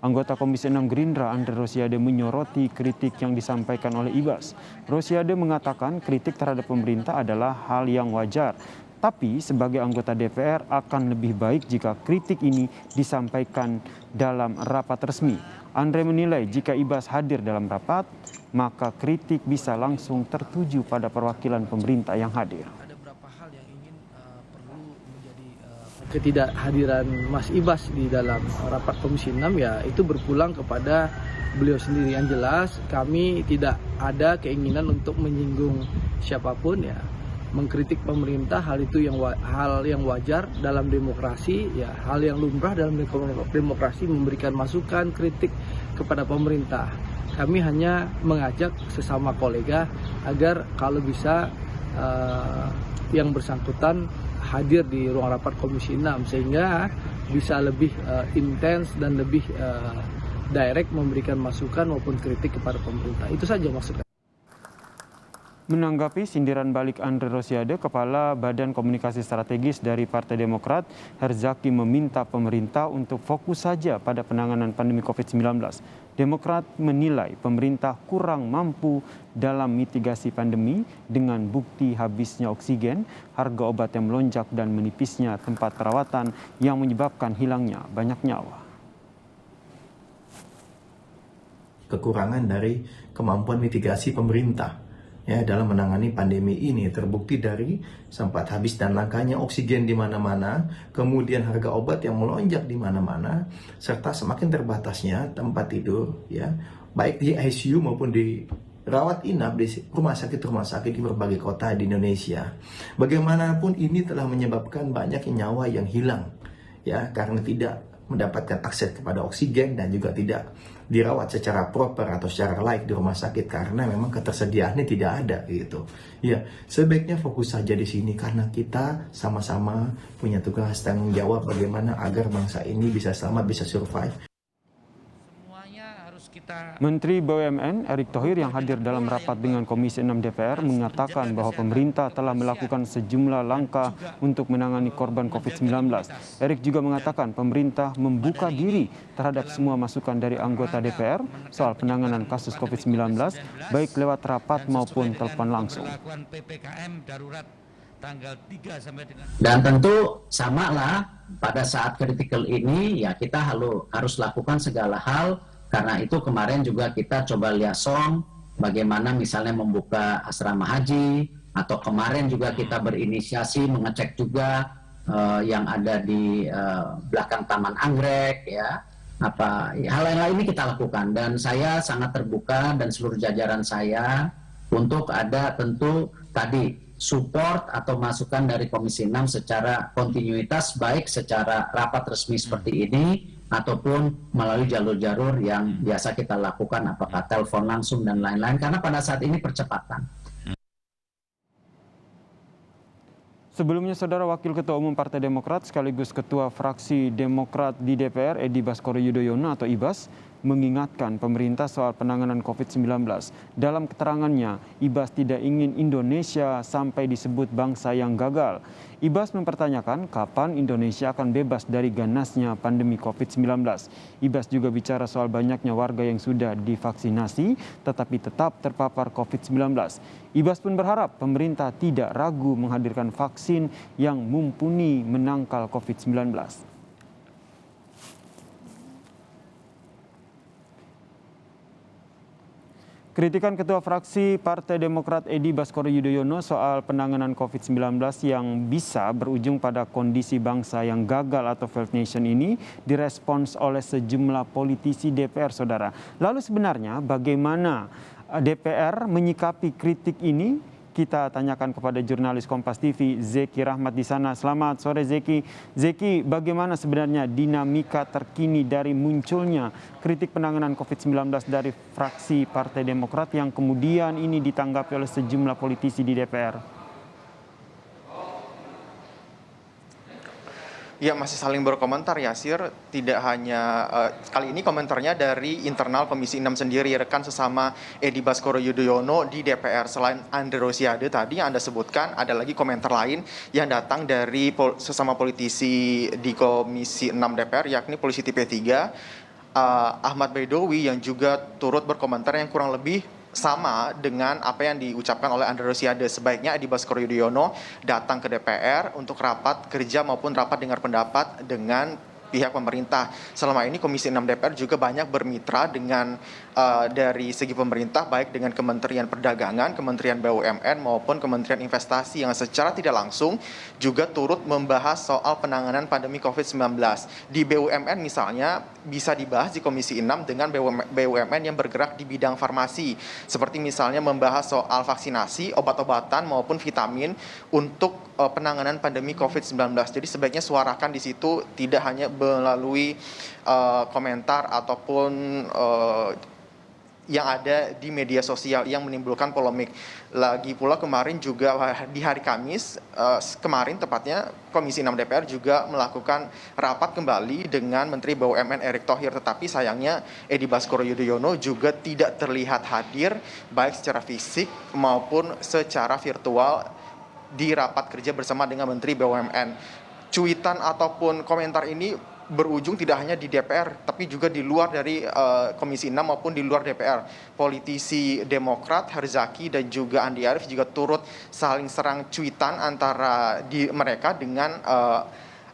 Anggota Komisi 6 Gerindra Andre Rosiade menyoroti kritik yang disampaikan oleh Ibas. Rosiade mengatakan kritik terhadap pemerintah adalah hal yang wajar. Tapi sebagai anggota DPR akan lebih baik jika kritik ini disampaikan dalam rapat resmi. Andre menilai jika Ibas hadir dalam rapat, maka kritik bisa langsung tertuju pada perwakilan pemerintah yang hadir. Ada beberapa hal yang ingin perlu menjadi ketidakhadiran Mas Ibas di dalam rapat Komisi 6 ya itu berpulang kepada beliau sendiri. Yang jelas kami tidak ada keinginan untuk menyinggung siapapun ya. Mengkritik pemerintah hal itu hal yang wajar dalam demokrasi ya, hal yang lumrah dalam demokrasi, memberikan masukan kritik kepada pemerintah. Kami hanya mengajak sesama kolega agar kalau bisa yang bersangkutan hadir di ruang rapat Komisi 6 sehingga bisa lebih intens dan lebih direct memberikan masukan maupun kritik kepada pemerintah. Itu saja maksudnya. Menanggapi sindiran balik Andre Rosiade, Kepala Badan Komunikasi Strategis dari Partai Demokrat, Herzaki meminta pemerintah untuk fokus saja pada penanganan pandemi COVID-19. Demokrat menilai pemerintah kurang mampu dalam mitigasi pandemi dengan bukti habisnya oksigen, harga obat yang melonjak dan menipisnya tempat perawatan yang menyebabkan hilangnya banyak nyawa. Kekurangan dari kemampuan mitigasi pemerintah ya dalam menangani pandemi ini terbukti dari sempat habis dan langkanya oksigen di mana-mana, kemudian harga obat yang melonjak di mana-mana, serta semakin terbatasnya tempat tidur ya, baik di ICU maupun di rawat inap di rumah sakit di berbagai kota di Indonesia. Bagaimanapun ini telah menyebabkan banyak nyawa yang hilang ya karena tidak mendapatkan akses kepada oksigen dan juga tidak dirawat secara proper atau secara layak di rumah sakit karena memang ketersediaannya tidak ada gitu. Ya, sebaiknya fokus saja di sini karena kita sama-sama punya tugas tanggung jawab bagaimana agar bangsa ini bisa selamat, bisa survive. Menteri BUMN Erick Thohir yang hadir dalam rapat dengan Komisi 6 DPR mengatakan bahwa pemerintah telah melakukan sejumlah langkah untuk menangani korban COVID-19. Erick juga mengatakan pemerintah membuka diri terhadap semua masukan dari anggota DPR soal penanganan kasus COVID-19, baik lewat rapat maupun telepon langsung. Dan tentu samalah pada saat kritikal ini ya kita harus lakukan segala hal. Karena itu kemarin juga kita coba liaison bagaimana misalnya membuka asrama haji, atau kemarin juga kita berinisiasi mengecek juga yang ada di belakang Taman Anggrek ya, hal lain ini kita lakukan dan saya sangat terbuka dan seluruh jajaran saya untuk ada tentu tadi support atau masukan dari Komisi 6 secara kontinuitas baik secara rapat resmi seperti ini ataupun melalui jalur-jalur yang biasa kita lakukan, apakah telepon langsung dan lain-lain, karena pada saat ini percepatan. Sebelumnya, Saudara Wakil Ketua Umum Partai Demokrat sekaligus Ketua Fraksi Demokrat di DPR, Edi Baskoro Yudhoyono atau Ibas, mengingatkan pemerintah soal penanganan COVID-19. Dalam keterangannya, Ibas tidak ingin Indonesia sampai disebut bangsa yang gagal. Ibas mempertanyakan kapan Indonesia akan bebas dari ganasnya pandemi COVID-19. Ibas juga bicara soal banyaknya warga yang sudah divaksinasi tetapi tetap terpapar COVID-19. Ibas pun berharap pemerintah tidak ragu menghadirkan vaksin yang mumpuni menangkal COVID-19. Kritikan Ketua Fraksi Partai Demokrat Edi Baskoro Yudhoyono soal penanganan COVID-19 yang bisa berujung pada kondisi bangsa yang gagal atau failed nation ini direspons oleh sejumlah politisi DPR, Saudara. Lalu sebenarnya bagaimana DPR menyikapi kritik ini? Kita tanyakan kepada jurnalis Kompas TV Zeki Rahmat di sana. Selamat sore Zeki. Zeki, bagaimana sebenarnya dinamika terkini dari munculnya kritik penanganan COVID-19 dari fraksi Partai Demokrat yang kemudian ini ditanggapi oleh sejumlah politisi di DPR? Ya, masih saling berkomentar, Yasir. Tidak hanya kali ini komentarnya dari internal Komisi 6 sendiri, rekan sesama Edi Baskoro Yudhoyono di DPR. Selain Andre Rosiade tadi yang Anda sebutkan, ada lagi komentar lain yang datang dari sesama politisi di Komisi 6 DPR, yakni politisi P3. Ahmad Baidowi yang juga turut berkomentar yang kurang lebih sama dengan apa yang diucapkan oleh Andre Rosiade. Sebaiknya Edi Baskoro Yudhoyono datang ke DPR untuk rapat kerja maupun rapat dengar pendapat dengan pihak pemerintah. Selama ini Komisi 6 DPR juga banyak bermitra dengan dari segi pemerintah, baik dengan Kementerian Perdagangan, Kementerian BUMN maupun Kementerian Investasi yang secara tidak langsung juga turut membahas soal penanganan pandemi COVID-19. Di BUMN misalnya bisa dibahas di Komisi 6 dengan BUMN yang bergerak di bidang farmasi, seperti misalnya membahas soal vaksinasi, obat-obatan maupun vitamin untuk penanganan pandemi COVID-19. Jadi sebaiknya suarakan di situ, tidak hanya melalui komentar ataupun yang ada di media sosial yang menimbulkan polemik. Lagi pula kemarin juga di hari Kamis, kemarin tepatnya Komisi 6 DPR juga melakukan rapat kembali dengan Menteri BUMN Erick Thohir. Tetapi sayangnya Edi Baskoro Yudhoyono juga tidak terlihat hadir baik secara fisik maupun secara virtual di rapat kerja bersama dengan Menteri BUMN. Cuitan ataupun komentar ini berujung tidak hanya di DPR, tapi juga di luar dari Komisi 6 maupun di luar DPR. Politisi Demokrat Herzaki dan juga Andi Arief juga turut saling serang cuitan antara mereka dengan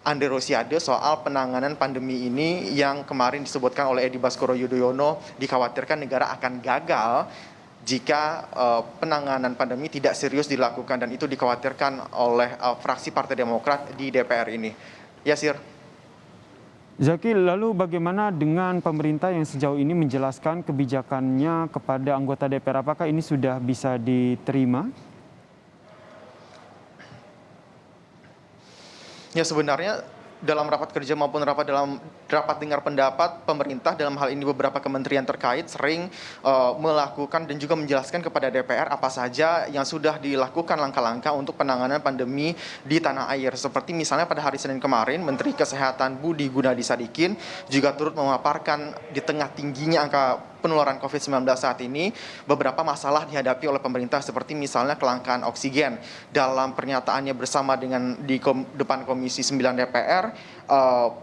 Andre Rosiade soal penanganan pandemi ini yang kemarin disebutkan oleh Edi Baskoro Yudhoyono dikhawatirkan negara akan gagal jika penanganan pandemi tidak serius dilakukan, dan itu dikhawatirkan oleh fraksi Partai Demokrat di DPR ini. Ya, Sir. Zaki, lalu bagaimana dengan pemerintah yang sejauh ini menjelaskan kebijakannya kepada anggota DPR? Apakah ini sudah bisa diterima? Ya, sebenarnya dalam rapat kerja maupun rapat dengar pendapat, pemerintah dalam hal ini beberapa kementerian terkait sering melakukan dan juga menjelaskan kepada DPR apa saja yang sudah dilakukan langkah-langkah untuk penanganan pandemi di tanah air. Seperti misalnya pada hari Senin kemarin, Menteri Kesehatan Budi Gunadi Sadikin juga turut memaparkan di tengah tingginya angka penularan COVID-19 saat ini, beberapa masalah dihadapi oleh pemerintah seperti misalnya kelangkaan oksigen. Dalam pernyataannya bersama dengan di depan Komisi 9 DPR,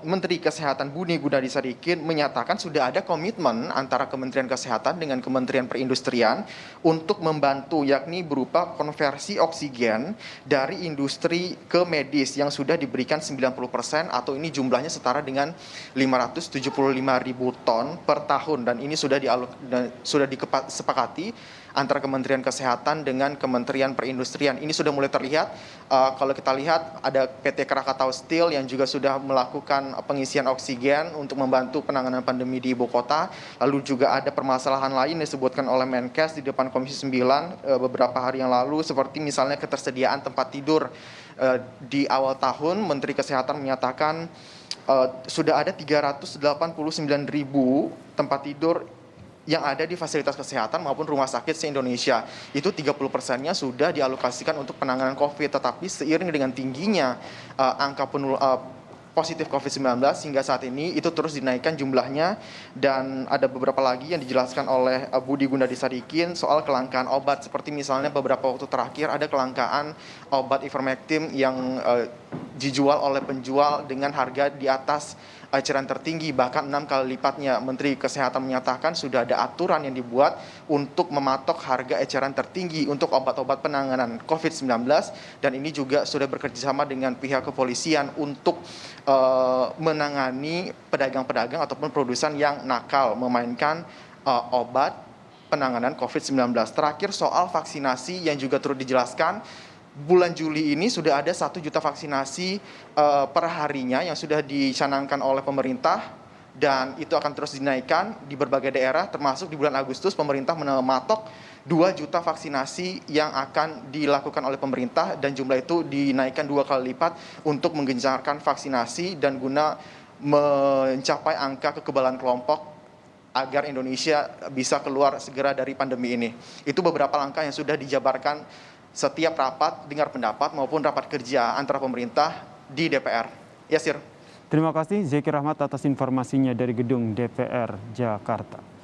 Menteri Kesehatan Budi Gunadi Sadikin menyatakan sudah ada komitmen antara Kementerian Kesehatan dengan Kementerian Perindustrian untuk membantu, yakni berupa konversi oksigen dari industri ke medis yang sudah diberikan 90%, atau ini jumlahnya setara dengan 575.000 ton per tahun, dan ini sudah disepakati antara Kementerian Kesehatan dengan Kementerian Perindustrian. Ini sudah mulai terlihat. Kalau kita lihat ada PT Krakatau Steel yang juga sudah melakukan pengisian oksigen untuk membantu penanganan pandemi di ibu kota. Lalu juga ada permasalahan lain yang disebutkan oleh Menkes di depan Komisi 9 beberapa hari yang lalu, seperti misalnya ketersediaan tempat tidur. Di awal tahun Menteri Kesehatan menyatakan sudah ada 389.000 tempat tidur yang ada di fasilitas kesehatan maupun rumah sakit se-Indonesia. Itu 30%-nya sudah dialokasikan untuk penanganan COVID. Tetapi seiring dengan tingginya angka positif COVID-19 hingga saat ini itu terus dinaikkan jumlahnya, dan ada beberapa lagi yang dijelaskan oleh Budi Gunadi Sadikin soal kelangkaan obat, seperti misalnya beberapa waktu terakhir ada kelangkaan obat ivermectin yang dijual oleh penjual dengan harga di atas eceran tertinggi, bahkan 6 kali lipatnya. Menteri Kesehatan menyatakan sudah ada aturan yang dibuat untuk mematok harga eceran tertinggi untuk obat-obat penanganan COVID-19, dan ini juga sudah bekerjasama dengan pihak kepolisian untuk menangani pedagang-pedagang ataupun produsen yang nakal memainkan obat penanganan COVID-19. Terakhir soal vaksinasi yang juga turut dijelaskan, bulan Juli ini sudah ada 1 juta vaksinasi per harinya yang sudah dicanangkan oleh pemerintah, dan itu akan terus dinaikkan di berbagai daerah, termasuk di bulan Agustus pemerintah mematok 2 juta vaksinasi yang akan dilakukan oleh pemerintah, dan jumlah itu dinaikkan 2 kali lipat untuk menggencarkan vaksinasi dan guna mencapai angka kekebalan kelompok agar Indonesia bisa keluar segera dari pandemi ini. Itu beberapa langkah yang sudah dijabarkan setiap rapat dengar pendapat maupun rapat kerja antara pemerintah di DPR. Ya, Sir. Terima kasih Zeki Rahmat atas informasinya dari gedung DPR Jakarta.